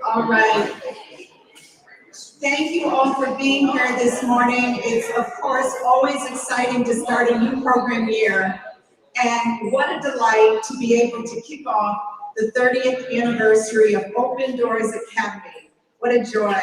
All right. Thank you all for being here this morning. It's, of course, always exciting to start a new program year. And what a delight to be able to kick off the 30th anniversary of Open Doors Academy. What a joy.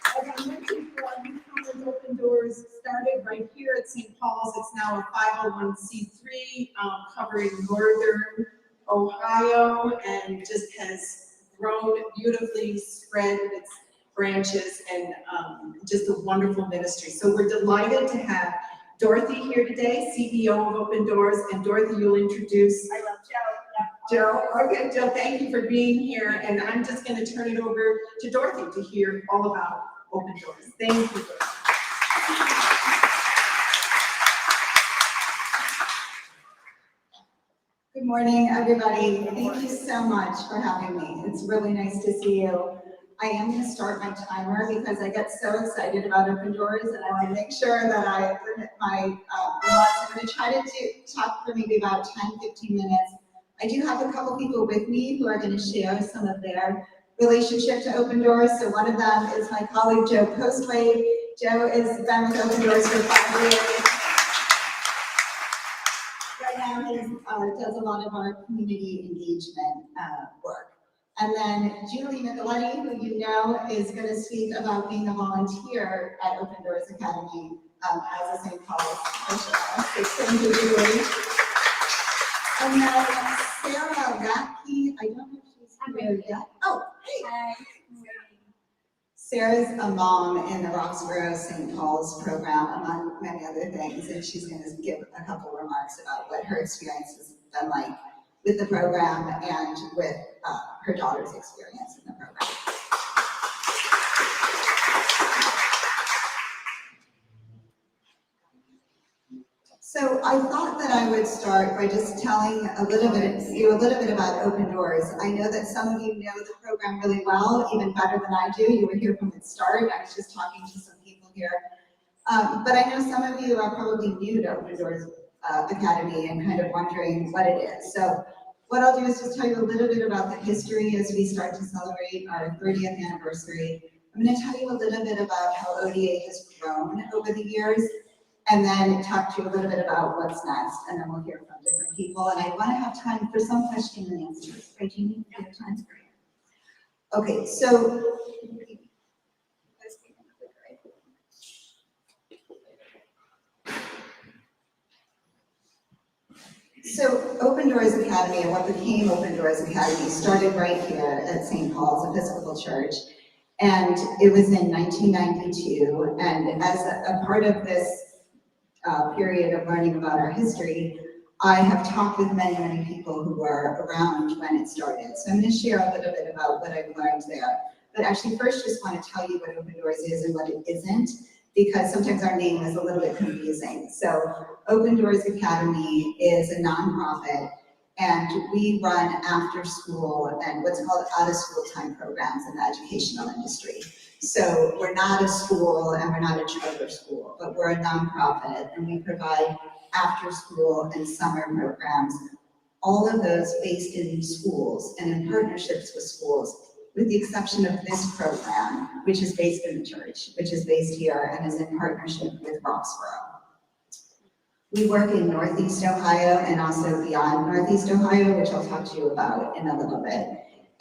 As I mentioned before, Newcomers Open Doors started right here at St. Paul's. It's now a 501c3 covering northern Ohio, and just has grown beautifully, spread its branches, and just a wonderful ministry. So we're delighted to have Dorothy here today, CEO of Open Doors, and Dorothy, you'll introduce. I love Joe. Joe, okay, Joe, thank you for being here, and I'm just going to turn it over to Dorothy to hear all about Open Doors. Thank you, Dorothy. Good morning, everybody. Thank you so much for having me. It's really nice to see you. I am going to start my timer because I get so excited about Open Doors, and I want to make sure that I limit my remarks. I'm going to try to talk for maybe about 10-15 minutes. I do have a couple people with me who are going to share some of their relationship to Open Doors. So one of them is my colleague, Joe Postway. Joe has been with Open Doors for 5 years. Right now, he does a lot of our community engagement work. And then Julie Nicoletti, who you know, is going to speak about being a volunteer at Open Doors Academy as a St. Paul's official. So thank you, Julie. And then Sarah Ratke, I don't know if she's here yet. Oh, hey. Hi. Sarah's a mom in the Roxborough St. Paul's program, among many other things, and she's going to give a couple remarks about what her experience has been like with the program and with her daughter's experience in the program. So I thought that I would start by just telling you a little bit about Open Doors. I know that some of you know the program really well, even better than I do. You were here from its start. I was just talking to some people here. But I know some of you are probably new to Open Doors Academy and kind of wondering what it is. So what I'll do is just tell you a little bit about the history as we start to celebrate our 30th anniversary. I'm going to tell you a little bit about how ODA has grown over the years, and then talk to you a little bit about what's next, and then we'll hear from different people. And I want to have time for some question and answers. Right, Jeannie? Do you have time? Okay, so Open Doors Academy, or what became Open Doors Academy, started right here at St. Paul's Episcopal Church, and it was in 1992. And as a part of this period of learning about our history, I have talked with many people who were around when it started. So I'm going to share a little bit about what I've learned there. But actually, first, just want to tell you what Open Doors is and what it isn't, because sometimes our name is a little bit confusing. So Open Doors Academy is a nonprofit, and we run after school and what's called out of school time programs in the educational industry. So we're not a school and we're not a charter school, but we're a nonprofit, and we provide after school and summer programs, all of those based in schools and in partnerships with schools, with the exception of this program, which is based in the church, which is based here and is in partnership with Roxborough. We work in Northeast Ohio and also beyond Northeast Ohio, which I'll talk to you about in a little bit.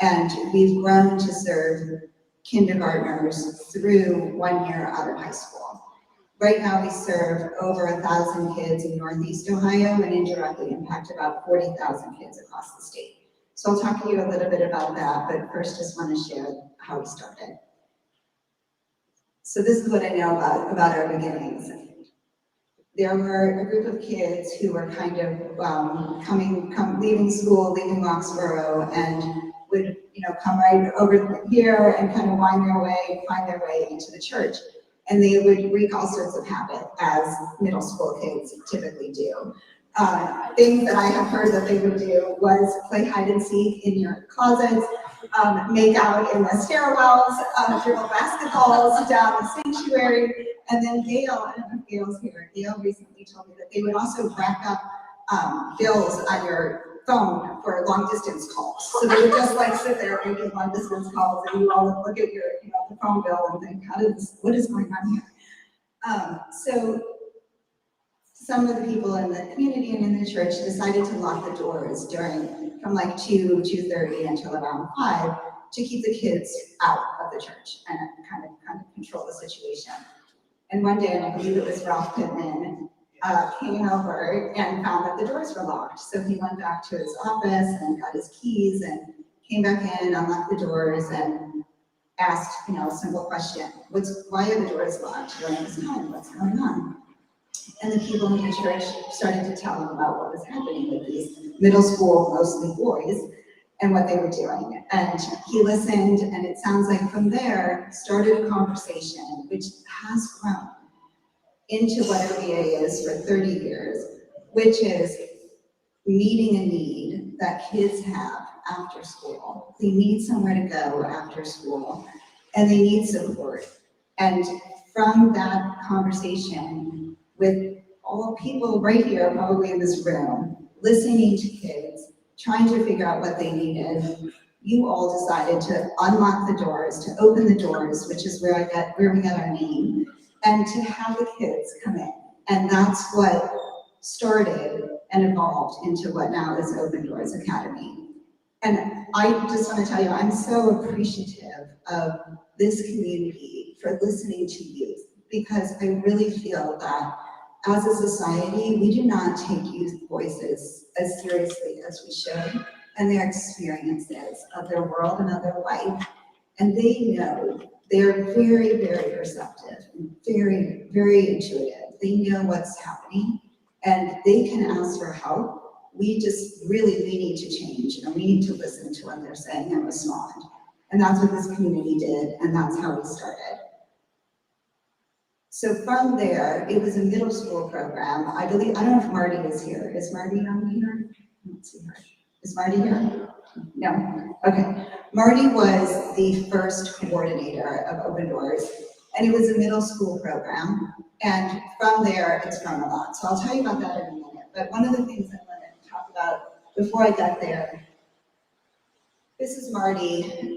And we've grown to serve kindergartners through 1 year out of high school. Right now, we serve over 1,000 kids in Northeast Ohio and indirectly impact about 40,000 kids across the state. So I'll talk to you a little bit about that, but first just want to share how we started. So this is what I know about our beginnings. There were a group of kids who were kind of leaving school, leaving Roxborough, and would come right over here and kind of find their way into the church. And they would wreak all sorts of havoc, as middle school kids typically do. Things that I have heard that they would do was play hide and seek in your closets, make out in the stairwells, dribble basketballs down the sanctuary, and then Gail, I don't know if Gail's here, Gail recently told me that they would also rack up bills on your phone for long distance calls. So they would just like sit there making long distance calls, and you all would look at your, the phone bill and think, what is going on here? So some of the people in the community and in the church decided to lock the doors from like 2:30 until around 5 to keep the kids out of the church and kind of control the situation. And one day, and I believe it was Ralph Pittman, came over and found that the doors were locked. So he went back to his office and got his keys and came back in, unlocked the doors, and asked, a simple question: why are the doors locked during this time? What's going on? And the people in the church started to tell him about what was happening with these middle school, mostly boys, and what they were doing. And he listened, and it sounds like from there started a conversation which has grown into what OBA is for 30 years, which is meeting a need that kids have after school. They need somewhere to go after school, and they need support. And from that conversation with all people right here, probably in this room, listening to kids, trying to figure out what they needed, you all decided to unlock the doors, to open the doors, which is where we got our name, and to have the kids come in. And that's what started and evolved into what now is Open Doors Academy. And I just want to tell you, I'm so appreciative of this community for listening to youth, because I really feel that as a society, we do not take youth voices as seriously as we should, and their experiences of their world and of their life. And they know, they're very, very perceptive, and very, very intuitive. They know what's happening, and they can ask for help. We need to change, and we need to listen to what they're saying and respond. And that's what this community did, and that's how we started. So from there, it was a middle school program. I don't know if Marty is here. Is Marty on here? Let's see her. Is Marty here? No? Okay. Marty was the first coordinator of Open Doors, and it was a middle school program. And from there, it's grown a lot. So I'll tell you about that in a minute. But one of the things I want to talk about before I get there, this is Marty.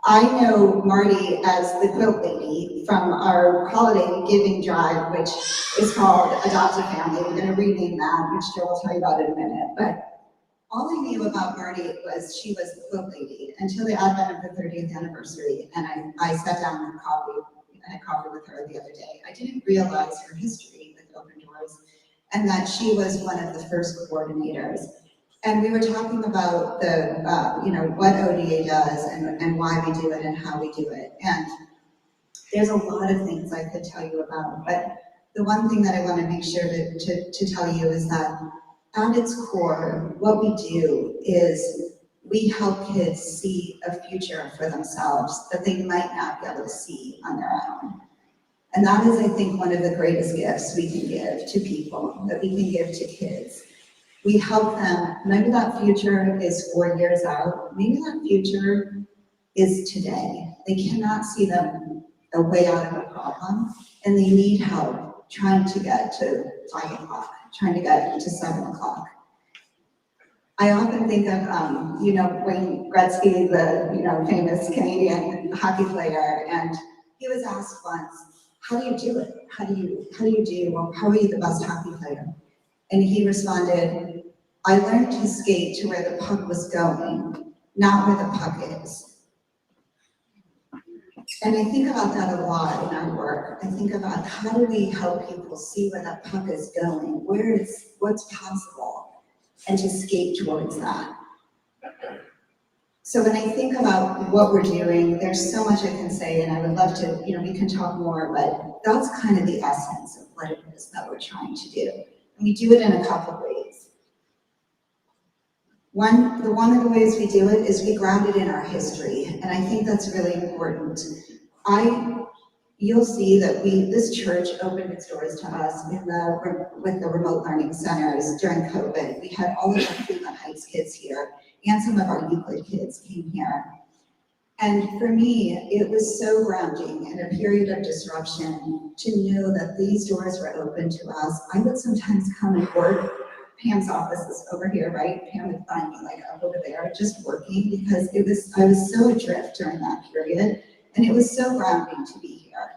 I know Marty as the quilt lady from our holiday giving drive, which is called Adopt a Family. We're going to rename that, which Joe will tell you about in a minute. But all I knew about Marty was she was the quilt lady until the advent of the 30th anniversary. And I sat down and had coffee with her the other day. I didn't realize her history with Open Doors and that she was one of the first coordinators. And we were talking about what ODA does and why we do it and how we do it. And there's a lot of things I could tell you about, but the one thing that I want to make sure to tell you is that at its core, what we do is we help kids see a future for themselves that they might not be able to see on their own. And that is, I think, one of the greatest gifts we can give to people, that we can give to kids. We help them, maybe that future is 4 years out, maybe that future is today. They cannot see a way out of a problem, and they need help trying to get to 5 o'clock, trying to get to 7 o'clock. I often think of, Wayne Gretzky, the famous Canadian hockey player, and he was asked once, how do you do it? How are you the best hockey player? And he responded, I learned to skate to where the puck was going, not where the puck is. And I think about that a lot in our work. I think about how do we help people see where that puck is going, what's possible, and to skate towards that. So when I think about what we're doing, there's so much I can say, and I would love to, we can talk more, but that's kind of the essence of what it is that we're trying to do. And we do it in a couple of ways. One of the ways we do it is we ground it in our history, and I think that's really important. You'll see that this church opened its doors to us with the remote learning centers during COVID. We had all of our Cleveland Heights kids here, and some of our Euclid kids came here. And for me, it was so grounding in a period of disruption to know that these doors were open to us. I would sometimes come and work Pam's office is over here, right? Pam would find me like up over there, just working, because I was so adrift during that period, and it was so grounding to be here.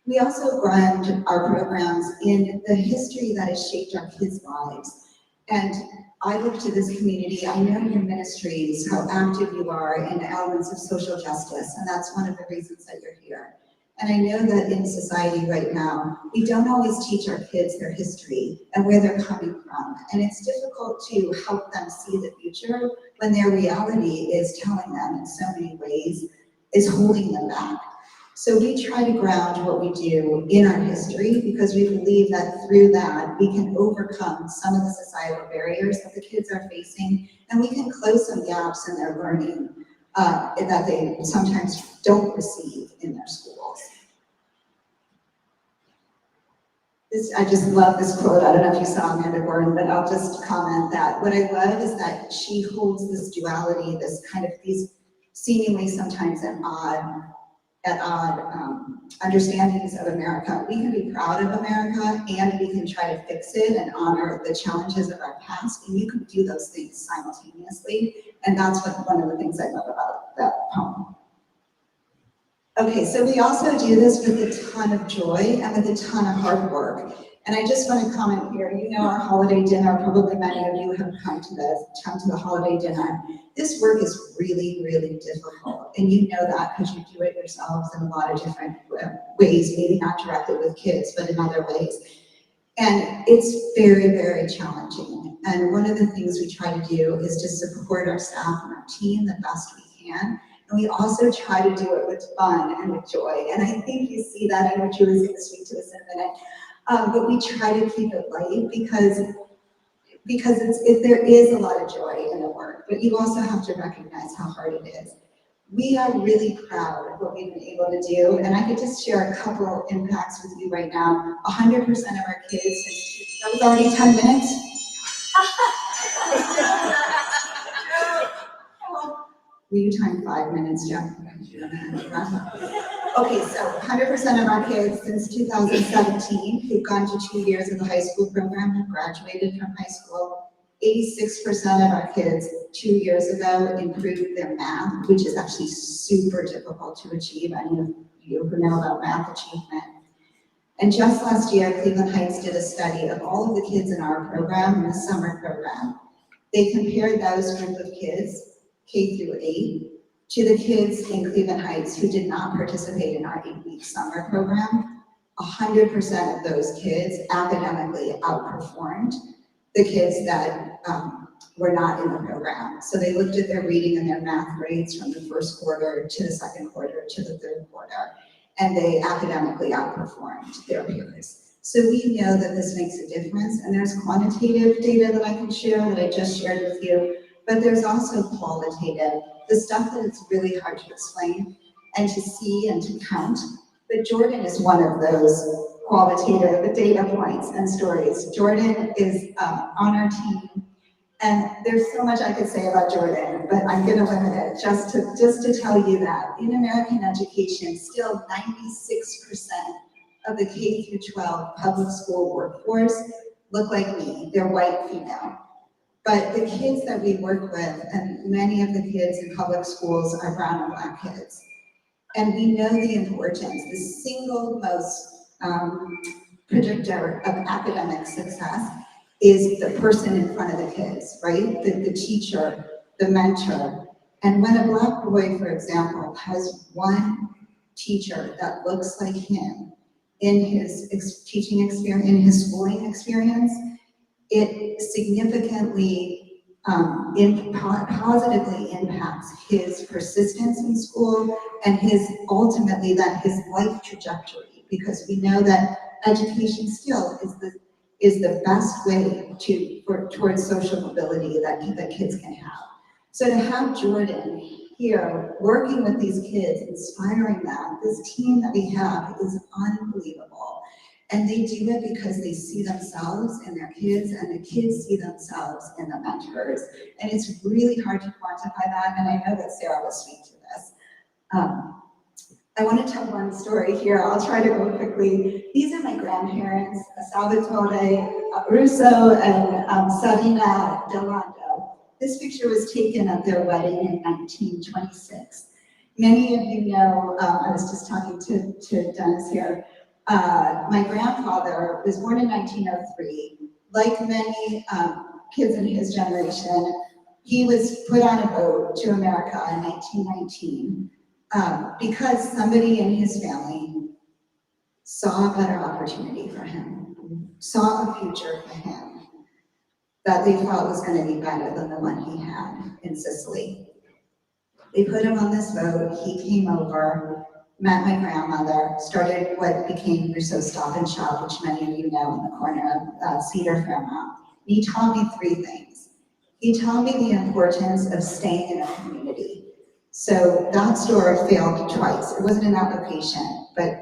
We also ground our programs in the history that has shaped our kids' lives. And I look to this community, I know your ministries, how active you are in elements of social justice, and that's one of the reasons that you're here. And I know that in society right now, we don't always teach our kids their history and where they're coming from. And it's difficult to help them see the future when their reality is telling them in so many ways, is holding them back. So we try to ground what we do in our history, because we believe that through that, we can overcome some of the societal barriers that the kids are facing, and we can close some gaps in their learning that they sometimes don't receive in their schools. I just love this quote. I don't know if you saw Amanda Gordon, but I'll just comment that what I love is that she holds this duality, this kind of these seemingly sometimes at odd understandings of America. We can be proud of America, and we can try to fix it and honor the challenges of our past, and you can do those things simultaneously, and that's one of the things I love about that poem. Okay, so we also do this with a ton of joy and with a ton of hard work. And I just want to comment here, you know our holiday dinner, probably many of you have come to the holiday dinner. This work is really, really difficult. And you know that because you do it yourselves in a lot of different ways, maybe not directly with kids, but in other ways. And it's very, very challenging. And one of the things we try to do is to support our staff and our team the best we can. And we also try to do it with fun and with joy. And I think you see that. I know Julie's going to speak to this in a minute. But we try to keep it light because there is a lot of joy in the work, but you also have to recognize how hard it is. We are really proud of what we've been able to do, and I could just share a couple impacts with you right now. 100% of our kids, that was already 10 minutes? Will you time 5 minutes, Jeff? Okay, so 100% of our kids since 2017 who've gone to 2 years of the high school program have graduated from high school. 86% of our kids 2 years ago improved their math, which is actually super difficult to achieve. Any of you who know about math achievement. And just last year, Cleveland Heights did a study of all of the kids in our program, in the summer program. They compared those group of kids, K through 8, to the kids in Cleveland Heights who did not participate in our 8-week summer program. 100% of those kids academically outperformed the kids that were not in the program. So they looked at their reading and their math grades from the first quarter to the second quarter to the third quarter, and they academically outperformed their peers. So we know that this makes a difference, and there's quantitative data that I can share that I just shared with you, but there's also qualitative, the stuff that it's really hard to explain and to see and to count. But Jordan is one of those qualitative data points and stories. Jordan is on our team, and there's so much I could say about Jordan, but I'm going to limit it just to tell you that in American education, still 96% of the K through 12 public school workforce look like me. They're white female. But the kids that we work with, and many of the kids in public schools are brown and black kids. And we know the importance, the single most predictor of academic success is the person in front of the kids, right? The teacher, the mentor. And when a black boy, for example, has one teacher that looks like him in his teaching experience, in his schooling experience, it significantly positively impacts his persistence in school and ultimately his life trajectory, because we know that education still is the best way towards social mobility that kids can have. So to have Jordan here working with these kids, inspiring them, this team that we have is unbelievable. And they do it because they see themselves in their kids, and the kids see themselves in the mentors. And it's really hard to quantify that, and I know that Sarah will speak to this. I want to tell one story here. I'll try to go quickly. These are my grandparents, Salvatore, Russo and Sabina Delando. This picture was taken at their wedding in 1926. Many of you know, I was just talking to Dennis here, my grandfather was born in 1903. Like many kids in his generation, he was put on a boat to America in 1919 because somebody in his family saw a better opportunity for him, saw a future for him that they thought was going to be better than the one he had in Sicily. They put him on this boat, he came over, met my grandmother, started what became Russo Stop and Shop, which many of you know in the corner of Cedar Fairmount. He taught me three things. He taught me the importance of staying in a community. So that store failed twice. It wasn't in that location, but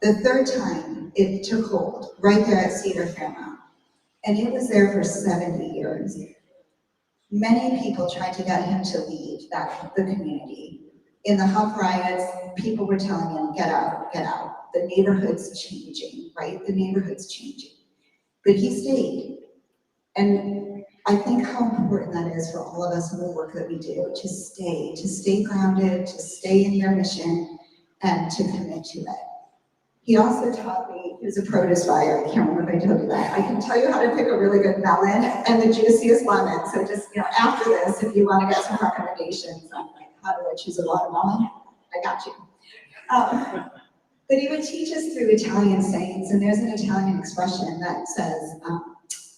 the third time it took hold right there at Cedar Fairmount. And it was there for 70 years. Many people tried to get him to leave the community. In the Huff riots, people were telling him, get out, get out. The neighborhood's changing, right? The neighborhood's changing. But he stayed. And I think how important that is for all of us in the work that we do, to stay grounded, to stay in your mission, and to commit to it. He also taught me, he was a produce buyer, I can't remember if I told you that. I can tell you how to pick a really good melon and the juiciest lemon. So just, after this, if you want to get some recommendations on like, how do I choose a watermelon, I got you. But he would teach us through Italian sayings, and there's an Italian expression that says,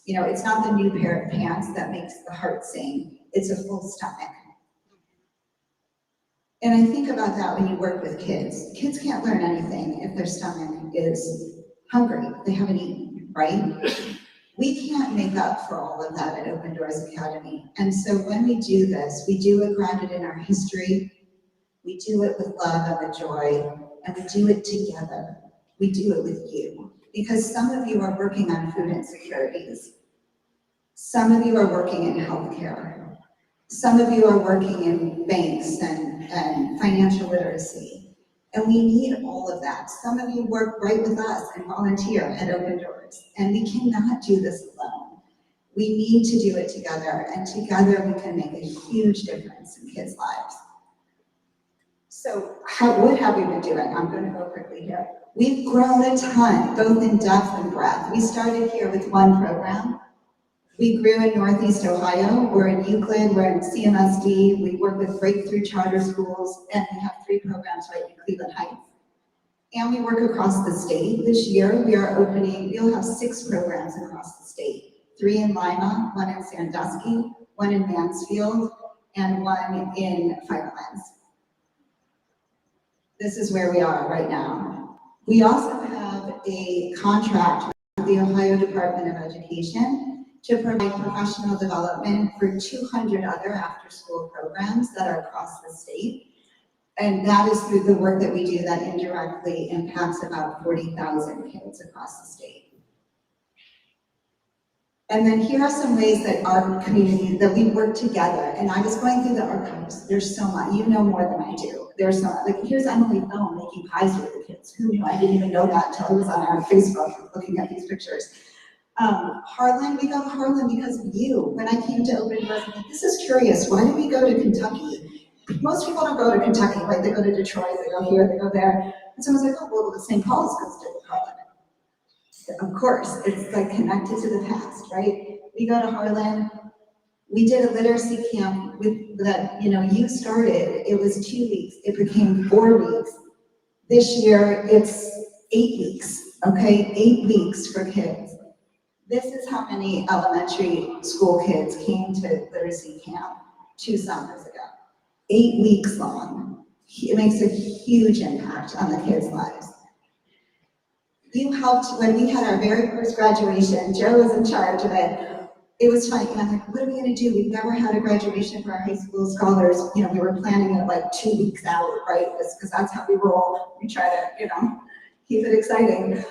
it's not the new pair of pants that makes the heart sing, it's a full stomach. And I think about that when you work with kids. Kids can't learn anything if their stomach is hungry, they haven't eaten, right? We can't make up for all of that at Open Doors Academy. And so when we do this, we do it grounded in our history, we do it with love and with joy, and we do it together. We do it with you. Because some of you are working on food insecurities. Some of you are working in healthcare. Some of you are working in banks and financial literacy, and we need all of that. Some of you work right with us and volunteer at Open Doors, and we cannot do this alone. We need to do it together, and together we can make a huge difference in kids' lives. So what have we been doing? I'm going to go quickly here. We've grown a ton, both in depth and breadth. We started here with one program. We grew in Northeast Ohio, we're in Euclid, we're in CMSD, we work with breakthrough charter schools, and we have 3 programs right in Cleveland Heights. And we work across the state. This year, we'll have 6 programs across the state. 3 in Lima, 1 in Sandusky, 1 in Mansfield, and 1 in Firelands. This is where we are right now. We also have a contract with the Ohio Department of Education to provide professional development for 200 other after-school programs that are across the state. And that is through the work that we do that indirectly impacts about 40,000 kids across the state. And then here are some ways that our community, that we work together. And I was going through the archives. There's so much. You know more than I do. There's so much. Like, here's Emily Thome making pies with the kids. Who knew? I didn't even know that until I was on our Facebook looking at these pictures. Harlan, we go to Harlan because of you. When I came to Open Doors, I'm like, this is curious. Why did we go to Kentucky? Most people don't go to Kentucky, right? They go to Detroit, they go here, they go there. And so I was like, oh, well, the St. Paul's goes to Harlan. Of course, it's like connected to the past, right? We go to Harlan. We did a literacy camp that you started. It was 2 weeks. It became 4 weeks. This year, it's 8 weeks, okay? 8 weeks for kids. This is how many elementary school kids came to literacy camp 2 summers ago. 8 weeks long. It makes a huge impact on the kids' lives. You helped when we had our very first graduation. Joe was in charge of it. It was funny, and I'm like, what are we gonna do? We've never had a graduation for our high school scholars. We were planning it like 2 weeks out, right? Because that's how we roll. We try to, keep it exciting.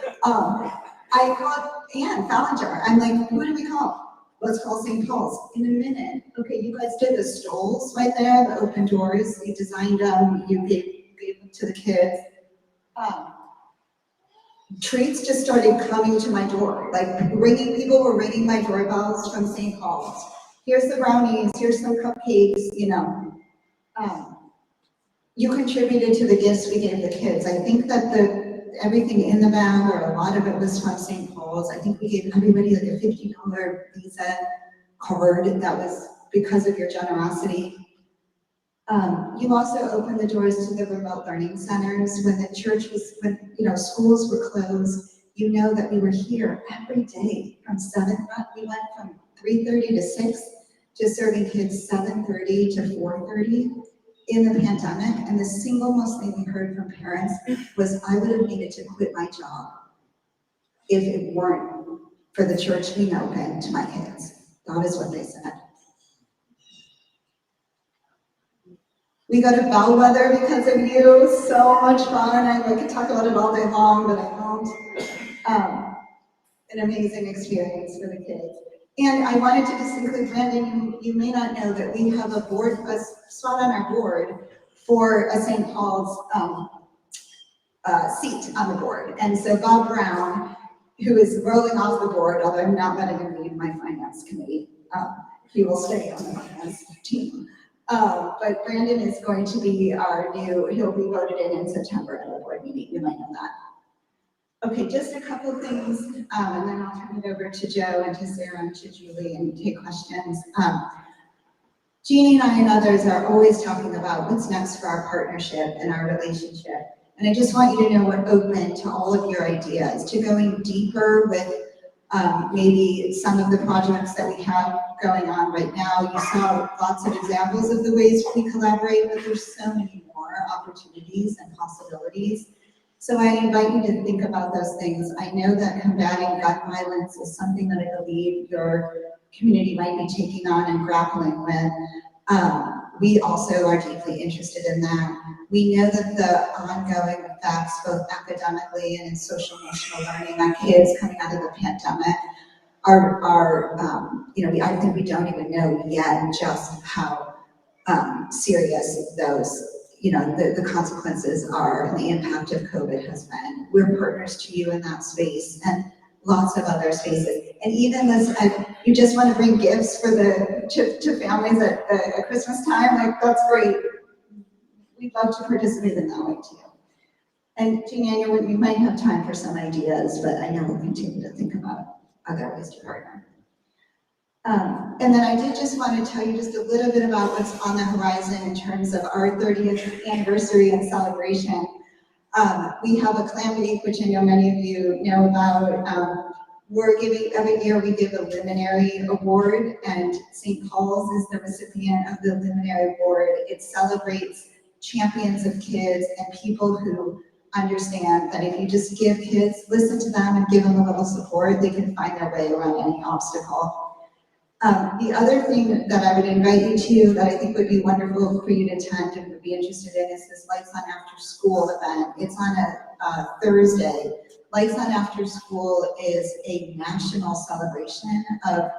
I called Ann Fallinger. I'm like, who do we call? Let's call St. Paul's in a minute. Okay, you guys did the stoles right there, the open doors. You designed them, you gave them to the kids. treats just started coming to my door. Like people were ringing my doorbells from St. Paul's. Here's the brownies, here's some cupcakes, you know. You contributed to the gifts we gave the kids. I think that everything in the bag, or a lot of it, was from St. Paul's. I think we gave everybody like a $50 Visa card. That was because of your generosity. You also opened the doors to the remote learning centers when the church was, when schools were closed. You know that we were here every day from 7. We went from 3:30 to 6 to serving kids 7:30 to 4:30 in the pandemic. And the single most thing we heard from parents was, "I would have needed to quit my job if it weren't for the church being open to my kids." That is what they said. We go to Bellwether because of you. So much fun. I could talk about it all day long, but I won't. An amazing experience for the kids. And I wanted to just include, Brandon, you may not know that we have a spot on our board for a St. Paul's seat on the board. And so Bob Brown, who is rolling off the board, although I'm not letting him leave my finance committee, he will stay on the finance team. But Brandon is going to be he'll be voted in September at our board meeting. You might know that. Okay, just a couple of things, and then I'll turn it over to Joe and to Sarah and to Julie and take questions. Jeannie and I and others are always talking about what's next for our partnership and our relationship. And I just want you to know we're open to all of your ideas, to going deeper with maybe some of the projects that we have going on right now. You saw lots of examples of the ways we collaborate, but there's so many more opportunities and possibilities. So I invite you to think about those things. I know that combating gun violence is something that I believe your community might be taking on and grappling with. We also are deeply interested in that. We know that the ongoing effects, both academically and in social emotional learning on kids coming out of the pandemic I think we don't even know yet just how serious those, the consequences are and the impact of COVID has been. We're partners to you in that space and lots of other spaces. And even this, you just want to bring gifts for to families at Christmas time, like that's great. We'd love to participate in that way too. And Jeannie, we might have time for some ideas, but I know we'll continue to think about other ways to partner. And then I did just want to tell you just a little bit about what's on the horizon in terms of our 30th anniversary and celebration. We have a clam bake, which I know many of you know about. We're giving, every year we give a luminary award, and St. Paul's is the recipient of the luminary award. It celebrates champions of kids and people who understand that if you just give kids, listen to them and give them a little support, they can find their way around any obstacle. The other thing that I would invite you to, that I think would be wonderful for you to attend and would be interested in, is this Lights On After School event. It's on a Thursday. Lights On After School is a national celebration of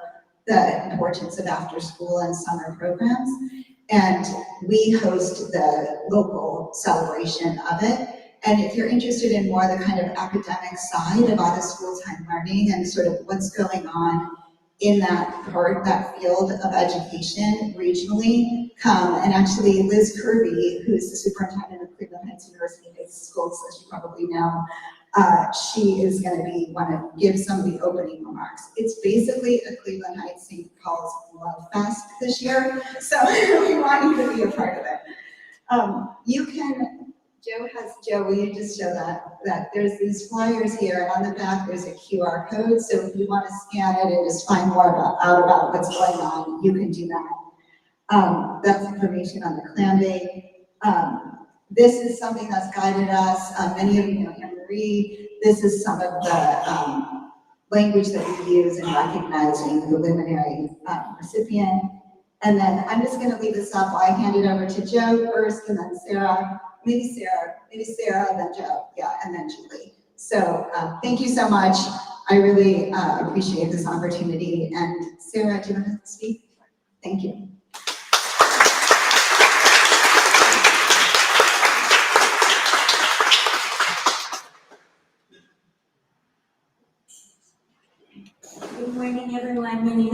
the importance of after school and summer programs. And we host the local celebration of it. And if you're interested in more the kind of academic side of out of school time learning and sort of what's going on in that field of education regionally, come. And actually Liz Kirby, who's the superintendent of Cleveland Heights University Schools, as you probably know, she is going to give some of the opening remarks. It's basically a Cleveland Heights St. Paul's Love Fest this year, so we want you to be a part of it. You can, Joe, will you just show that there's these flyers here, and on the back there's a QR code, so if you want to scan it and just find more out about what's going on, you can do that. That's information on the clam bake. This is something that's guided us. Many of you know Anne-Marie. This is some of the language that we use in recognizing the luminary recipient. And then I'm just going to leave this up while I hand it over to Joe first, and then Sarah, maybe Sarah, then Joe, yeah, and then Julie. So thank you so much. I really appreciate this opportunity. And Sarah, do you want to speak? Thank you.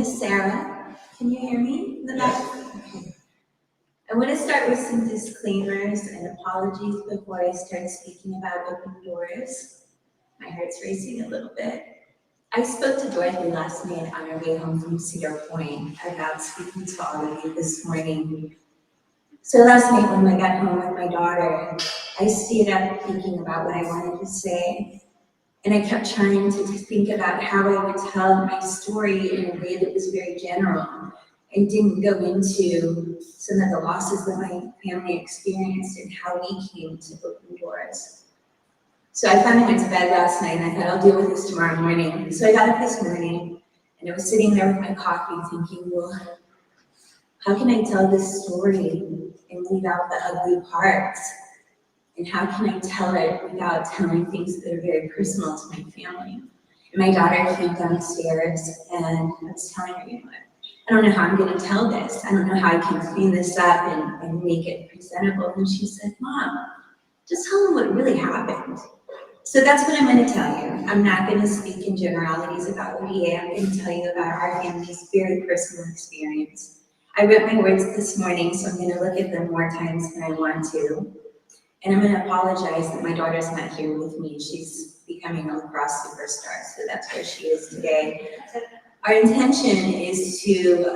is Sarah. Can you hear me in the back? Okay. I want to start with some disclaimers and apologies before I start speaking about open doors. My heart's racing a little bit. I spoke to Dorothy last night on our way home from Cedar Point about speaking to all of you this morning. So last night when I got home with my daughter, I stayed up thinking about what I wanted to say. And I kept trying to think about how I would tell my story in a way that was very general and didn't go into some of the losses that my family experienced and how we came to open doors. So I finally went to bed last night and I thought I'll deal with this tomorrow morning. So I got up this morning and I was sitting there with my coffee thinking, well, how can I tell this story and leave out the ugly parts? And how can I tell it without telling things that are very personal to my family? And my daughter came downstairs and I was telling her, I don't know how I'm gonna tell this. I don't know how I can clean this up and make it presentable. And she said, Mom, just tell them what really happened. So that's what I'm gonna tell you. I'm not gonna speak in generalities about ODA. I'm gonna tell you about our family's very personal experience. I wrote my words this morning, so I'm gonna look at them more times than I want to. And I'm going to apologize that my daughter's not here with me. She's becoming a lacrosse superstar, so that's where she is today. Our intention is to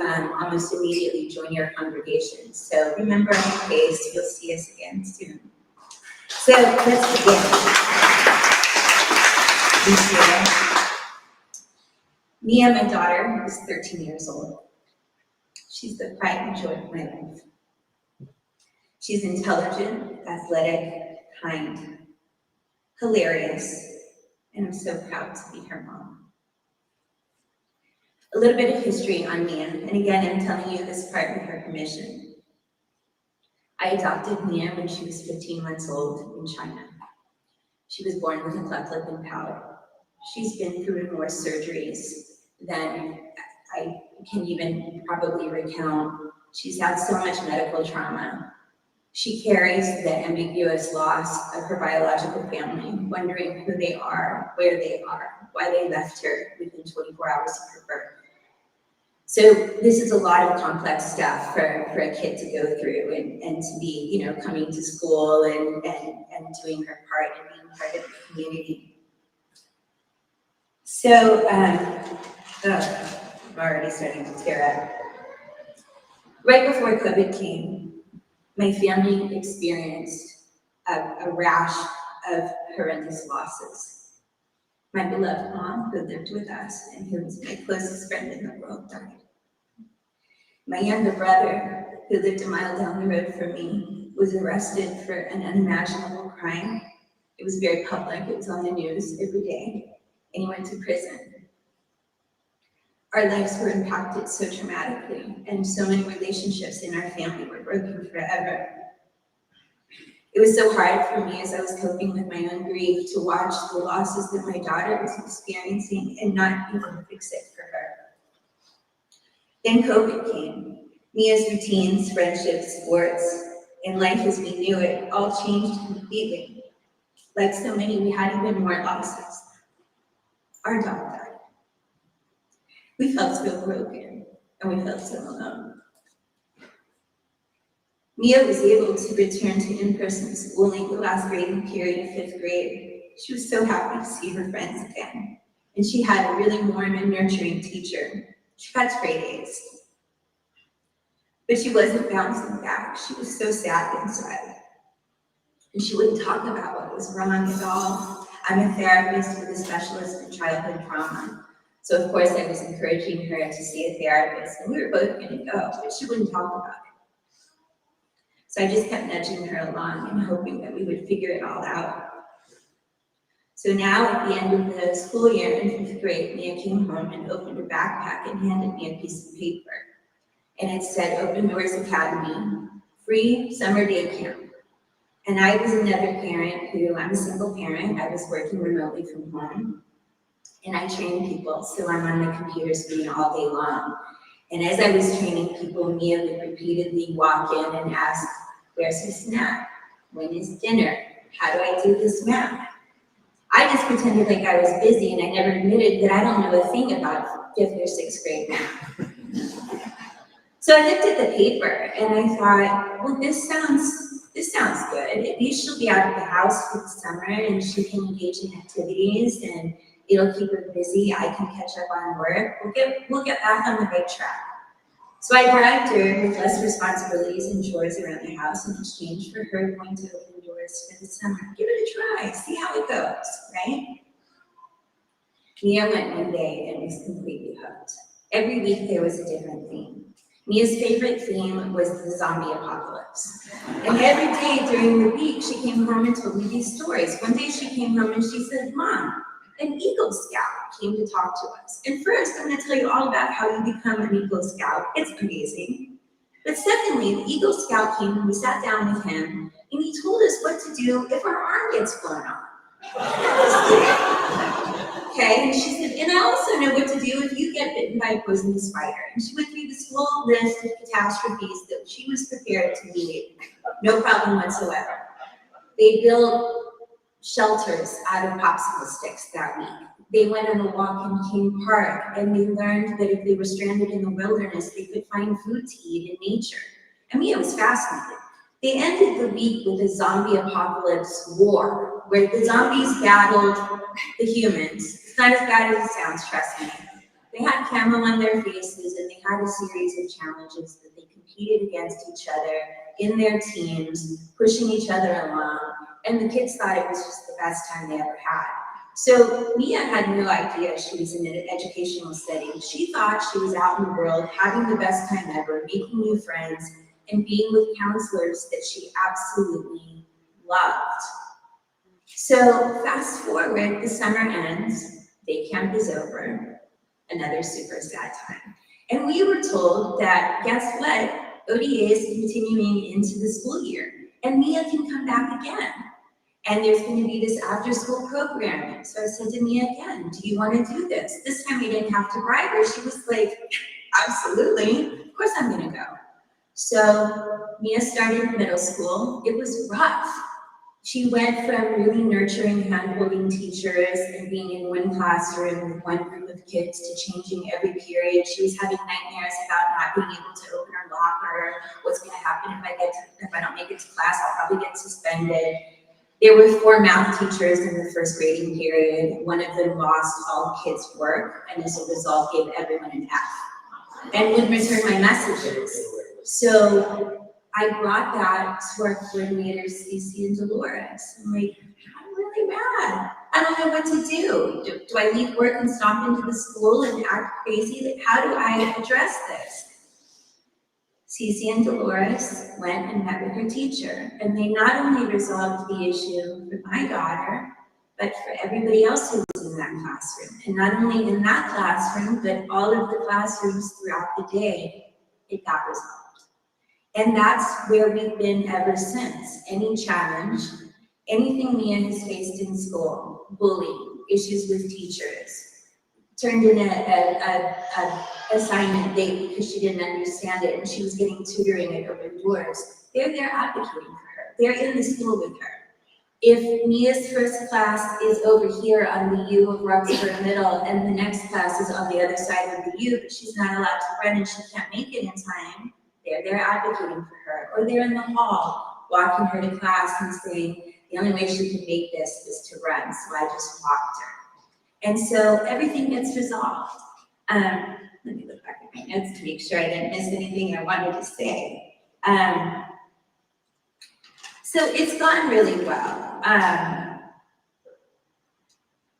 almost immediately join your congregation. So remember our face, you'll see us again soon. So let's begin. Mia, my daughter, is 13 years old. She's the pride and joy of my life. She's intelligent, athletic, kind, hilarious, and I'm so proud to be her mom. A little bit of history on Mia, and again, I'm telling you this part with her permission. I adopted Mia when she was 15 months old in China. She was born with a cleft lip and palate. She's been through more surgeries than I can even probably recount. She's had so much medical trauma. She carries the ambiguous loss of her biological family, wondering who they are, where they are, why they left her within 24 hours of her birth. So this is a lot of complex stuff for a kid to go through and to be, coming to school and doing her part and being part of the community. So, I'm already starting to tear up. Right before COVID came, my family experienced a rash of horrendous losses. My beloved mom, who lived with us and who was my closest friend in the world, died. My younger brother, who lived a mile down the road from me, was arrested for an unimaginable crime. It was very public, it was on the news every day, and he went to prison. Our lives were impacted so traumatically, and so many relationships in our family were broken forever. It was so hard for me as I was coping with my own grief to watch the losses that my daughter was experiencing and not even fix it for her. Then COVID came. Mia's routines, friendships, sports, and life as we knew it all changed completely. Like so many, we had even more losses. Our dog died. We felt so broken, and we felt so alone. Mia was able to return to in-person schooling the last grading period of 5th grade. She was so happy to see her friends again. And she had a really warm and nurturing teacher. She got straight A's. But she wasn't bouncing back. She was so sad inside. And she wouldn't talk about what was wrong at all. I'm a therapist with a specialist in childhood trauma. So of course I was encouraging her to see a therapist, and we were both gonna go, but she wouldn't talk about it. So I just kept nudging her along and hoping that we would figure it all out. So now at the end of the school year in 5th grade, Mia came home and opened her backpack and handed me a piece of paper. And it said, Open Doors Academy, free summer day camp. And I was another parent I'm a single parent, I was working remotely from home. And I train people, so I'm on the computer screen all day long. And as I was training people, Mia would repeatedly walk in and ask, where's the snack? When is dinner? How do I do this math? I just pretended like I was busy and I never admitted that I don't know a thing about 5th or 6th grade math. So I looked at the paper and I thought, well, this sounds good. At least she'll be out of the house for the summer and she can engage in activities and it'll keep her busy. I can catch up on work. We'll get back on the right track. So I bribed her with less responsibilities and chores around the house in exchange for her going to open doors for the summer. Give it a try, see how it goes, right? Mia went one day and was completely hooked. Every week there was a different theme. Mia's favorite theme was the zombie apocalypse. And every day during the week, she came home and told me these stories. One day she came home and she said, Mom, an Eagle Scout came to talk to us. And first, I'm gonna tell you all about how you become an Eagle Scout. It's amazing. But secondly, the Eagle Scout came and we sat down with him and he told us what to do if our arm gets blown off. Okay, and she said, and I also know what to do if you get bitten by a poisonous spider. And she went through this whole list of catastrophes that she was prepared to meet, no problem whatsoever. They built shelters out of popsicle sticks that week. They went on a walk in King Park and they learned that if they were stranded in the wilderness, they could find food to eat in nature. I mean, it was fascinating. They ended the week with a zombie apocalypse war, where the zombies battled the humans. It's not as bad as it sounds, trust me. They had camo on their faces and they had a series of challenges that they competed against each other in their teams, pushing each other along, and the kids thought it was just the best time they ever had. So Mia had no idea she was in an educational setting. She thought she was out in the world having the best time ever, making new friends, and being with counselors that she absolutely loved. So fast forward, the summer ends, day camp is over, another super sad time. And we were told that, guess what? ODA is continuing into the school year, and Mia can come back again. And there's going to be this after-school program. So I said to Mia again, do you want to do this? This time we didn't have to bribe her. She was like, absolutely, of course I'm going to go. So Mia started middle school. It was rough. She went from really nurturing, hand-holding teachers and being in one classroom with one group of kids to changing every period. She was having nightmares about not being able to open her locker. What's going to happen if I don't make it to class? I'll probably get suspended. There were 4 math teachers in the first grading period. One of them lost all kids' work and as a result gave everyone an F and would return my messages. So I brought that to our coordinators, Cece and Dolores. I'm like, I'm really mad. I don't know what to do. Do I leave work and stomp into the school and act crazy? Like, how do I address this? Cece and Dolores went and met with her teacher, and they not only resolved the issue for my daughter, but for everybody else who was in that classroom. And not only in that classroom, but all of the classrooms throughout the day, it got resolved. And that's where we've been ever since. Any challenge, anything Mia has faced in school, bullying, issues with teachers, turned in a assignment date because she didn't understand it and she was getting tutoring at Open Doors. They're there advocating for her. They're in the school with her. If Mia's first class is over here on the U of Roxburgh Middle and the next class is on the other side of the U, but she's not allowed to run and she can't make it in time, they're there advocating for her. Or they're in the hall walking her to class and saying, the only way she could make this is to run, so I just walked her. And so everything gets resolved. Let me look back at my notes to make sure I didn't miss anything I wanted to say. So it's gone really well.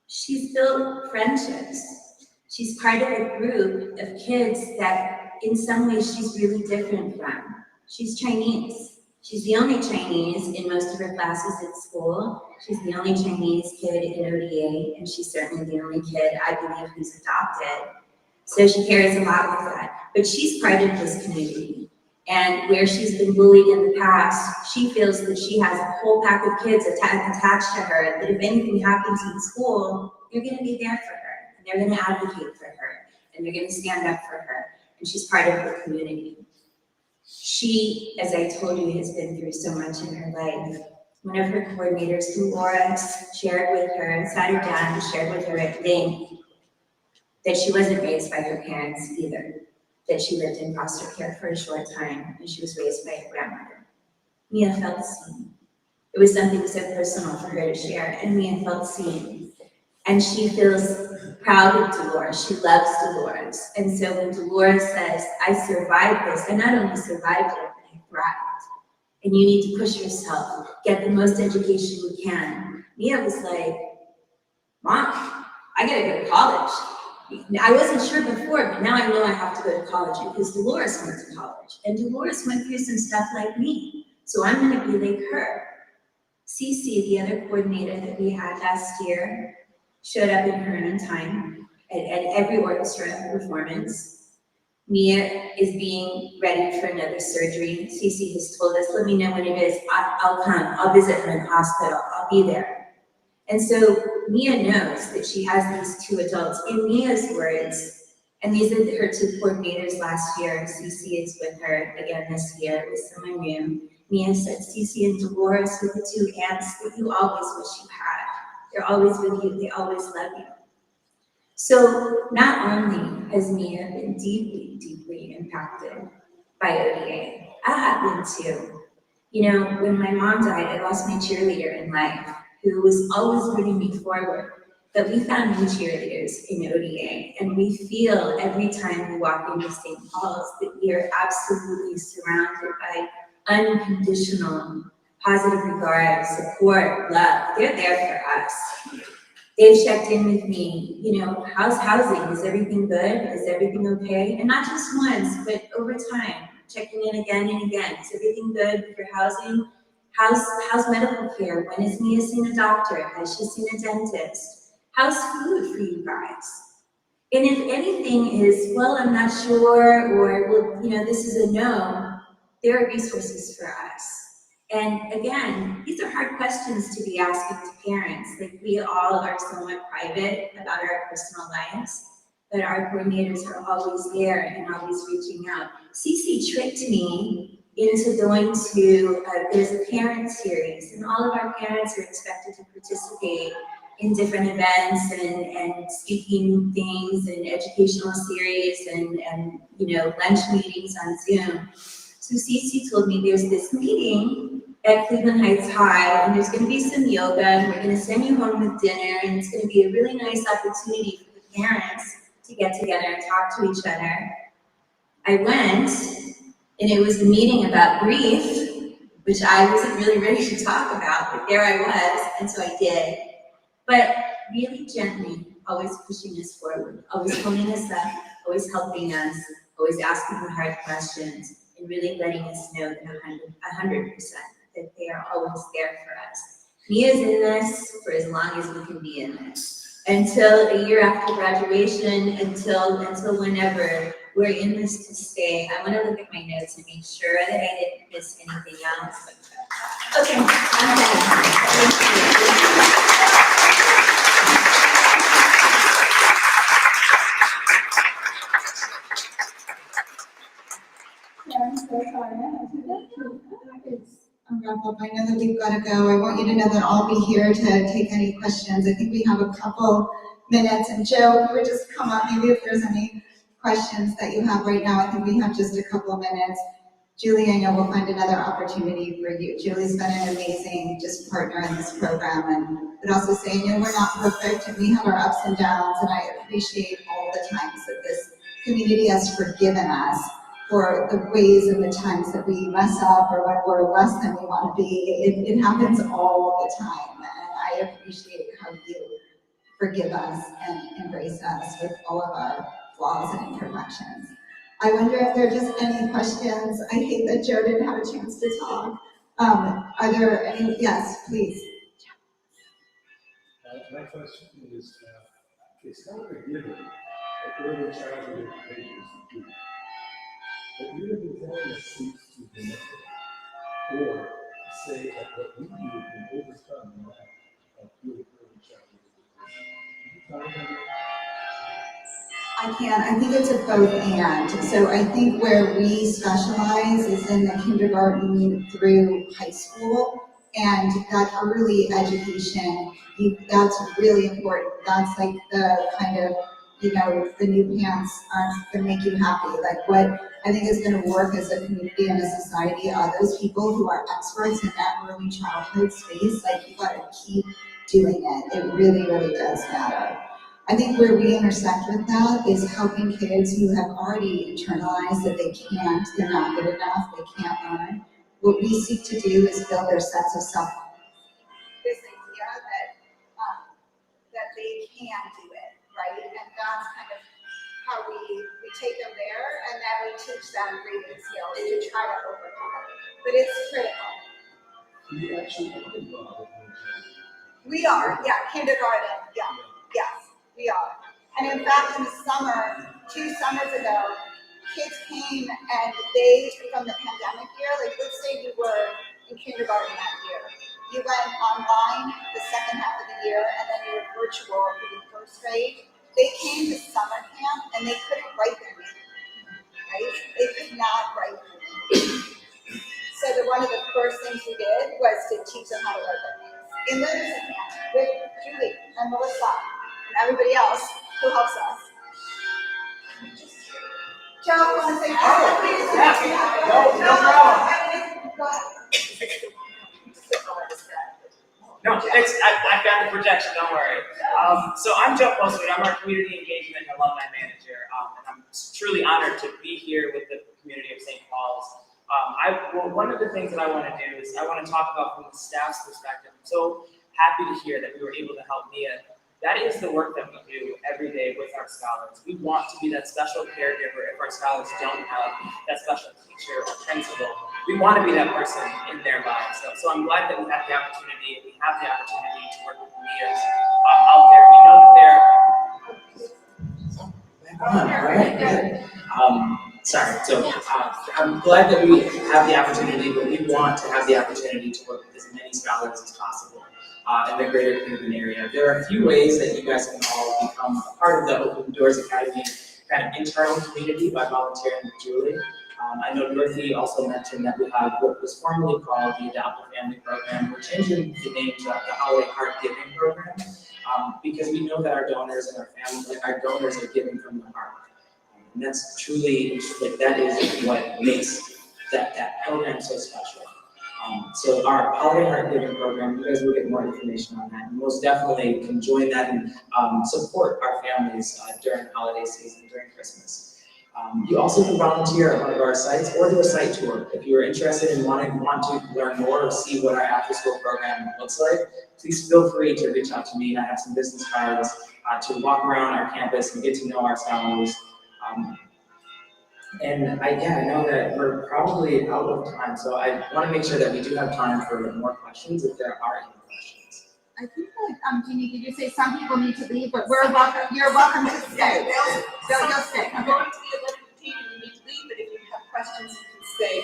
She's built friendships. She's part of a group of kids that in some ways she's really different from. She's Chinese. She's the only Chinese in most of her classes at school. She's the only Chinese kid in ODA, and she's certainly the only kid, I believe, who's adopted. So she carries a lot with that. But she's part of this community. And where she's been bullied in the past, she feels that she has a whole pack of kids attached to her, that if anything happens in school, they're going to be there for her, and they're going to advocate for her, and they're going to stand up for her, and she's part of her community. She, as I told you, has been through so much in her life. One of her coordinators, Dolores, shared with her, sat her down and shared with her at length that she wasn't raised by her parents either, that she lived in foster care for a short time and she was raised by a grandmother. Mia felt seen. It was something so personal for her to share, and Mia felt seen. And she feels proud of Dolores. She loves Dolores. And so when Dolores says, I survived this, I not only survived it, but I thrived. And you need to push yourself, get the most education you can. Mia was like, Mom, I gotta go to college. I wasn't sure before, but now I know I have to go to college because Dolores went to college. And Dolores went through some stuff like me. So I'm gonna be like her. Cece, the other coordinator that we had last year, showed up in her own time at every orchestra performance. Mia is being ready for another surgery. Cece has told us, let me know when it is. I'll come. I'll visit her in the hospital. I'll be there. And so Mia knows that she has these two adults. In Mia's words, and these are her two coordinators last year, Cece is with her again this year with someone new. Mia said, Cece and Dolores were the two aunts that you always wish you had. They're always with you. They always love you. So not only has Mia been deeply, deeply impacted by ODA, I have been too. You know, when my mom died, I lost my cheerleader in life who was always putting me forward. But we found new cheerleaders in ODA, and we feel every time we walk into St. Paul's that we are absolutely surrounded by unconditional positive regard, support, love. They're there for us. They've checked in with me, you know, how's housing? Is everything good? Is everything okay? And not just once, but over time, checking in again and again. Is everything good with your housing? How's medical care? When is Mia seen a doctor? Has she seen a dentist? How's food for you guys? And if anything is, well, I'm not sure, or, well, you know, this is a no, there are resources for us. And again, these are hard questions to be asking to parents. Like, we all are somewhat private about our personal lives, but our coordinators are always there and always reaching out. Cece tricked me into going to, there's a parent series, and all of our parents are expected to participate in different events and speaking things and educational series and you know, lunch meetings on Zoom. So Cece told me there's this meeting at Cleveland Heights High, and there's going to be some yoga, and we're going to send you home with dinner, and it's going to be a really nice opportunity for the parents to get together and talk to each other. I went, and it was a meeting about grief, which I wasn't really ready to talk about, but there I was, and so I did. But really gently, always pushing us forward, always holding us up, always helping us, always asking the hard questions, and really letting us know that 100% that they are always there for us. Mia's in this for as long as we can be in this. Until a year after graduation, until whenever, we're in this to stay. I want to look at my notes and make sure that I didn't miss anything else. Okay, I'm done. Thank you. Wrap up. I know that we've got to go. I want you to know that I'll be here to take any questions. I think we have a couple minutes. And Joe, if you would just come up, maybe if there's any questions that you have right now. I think we have just a couple of minutes. Julie, I know we'll find another opportunity for you. Julie's been an amazing just partner in this program, and but also saying, you know, we're not perfect and we have our ups and downs, and I appreciate all the times that this community has forgiven us for the ways and the times that we mess up or when we're less than we want to be. It happens all the time, and I appreciate how you forgive us and embrace us with all of our flaws and imperfections. I wonder if there are just any questions. I hate that Joe didn't have a chance to talk. Are there any? Yes, please. My question is, it's kind of a given that early childhood education is the key. But you have been telling us seeks to deny or to say that what we do can overcome the lack of good early childhood education. Can you talk about that? I can. I think it's a both and. So I think where we specialize is in the kindergarten through high school. And that early education, that's really important. That's like the kind of, the new pants aren't gonna make you happy. Like what I think is gonna work as a community and a society are those people who are experts in that early childhood space. Like you gotta keep doing it. It really, really does matter. I think where we intersect with that is helping kids who have already internalized that they're not good enough, they can't learn. What we seek to do is build their sense of self. This idea that they can do it, right? And that's kind of how we take them there, and then we teach them breathing skills to try to overcome it. But it's critical. You actually are involved in We are, yeah, kindergarten, yeah, yes, we are. And in fact, in the summer, 2 summers ago, kids came and they, from the pandemic year, like let's say you were in kindergarten that year. You went online the second half of the year and then you were virtual for the first grade. They came to summer camp and they couldn't write their name, right? They could not write their name. So one of the first things we did was to teach them how to write their names in literacy camp with Julie and Melissa and everybody else who helps us. Joe, want to say something? No problem. Go ahead. No, I've got the projection, don't worry. So I'm Joe Postwood, I'm our Community Engagement and Alumni Manager, and I'm truly honored to be here with the community of St. Paul's. One of the things that I want to do is I want to talk about from the staff's perspective. I'm so happy to hear that we were able to help Mia. That is the work that we do every day with our scholars. We want to be that special caregiver if our scholars don't have that special teacher or principal. We want to be that person in their lives. So I'm glad that we have the opportunity to work with Mia's out there. We know that they're... All right, good. I'm glad that we have the opportunity, but we want to have the opportunity to work with as many scholars as possible in the greater Cleveland area. There are a few ways that you guys can all become a part of the Open Doors Academy kind of internal community by volunteering with Julie. I know Dorothy also mentioned that we have what was formerly called the Adopt a Family Program. We're changing the name to the Holiday Heart Giving Program because we know that our donors and our donors are giving from the heart. And that's truly, that is what makes that program so special. So our Holiday Heart Giving Program, you guys will get more information on that. You most definitely can join that and support our families during the holiday season, during Christmas. You also can volunteer at one of our sites or do a site tour. If you're interested in want to learn more or see what our after-school program looks like, please feel free to reach out to me. I have some business cards to walk around our campus and get to know our scholars. I know that we're probably out of time, so I want to make sure that we do have time for more questions if there are any questions. I think that, Jeannie, did you say some people need to leave, but you're welcome to stay. They'll stay. I'm going to the 11:15 and you need to leave, but if you have questions, you can stay.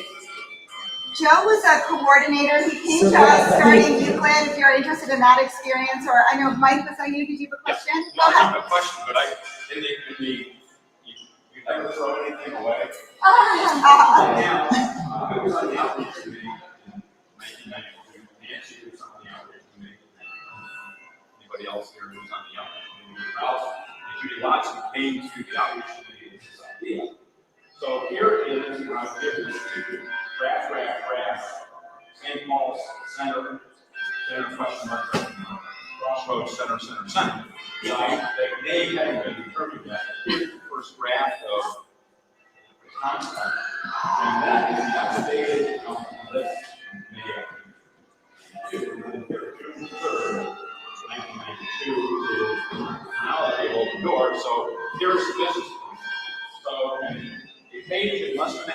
Joe was a coordinator. He came to us starting Euclid. If you're interested in that experience, or I know Mike, was that you? Did you have a question? No, I don't have a question, but you never throw anything away. Now, I was on the outreach committee in 1992. Nancy was on the outreach committee. Anybody else here who was on the outreach committee? Ralph and Judy Watson came to the outreach committee with this idea. So here is different graph, St. Paul's center question mark, crossroads, center. So they hadn't been determined yet. Here's the first draft of the concept. And that is the updated list in May. June 3rd, 1992 is now they open door. So here's the business plan. So a page in less than a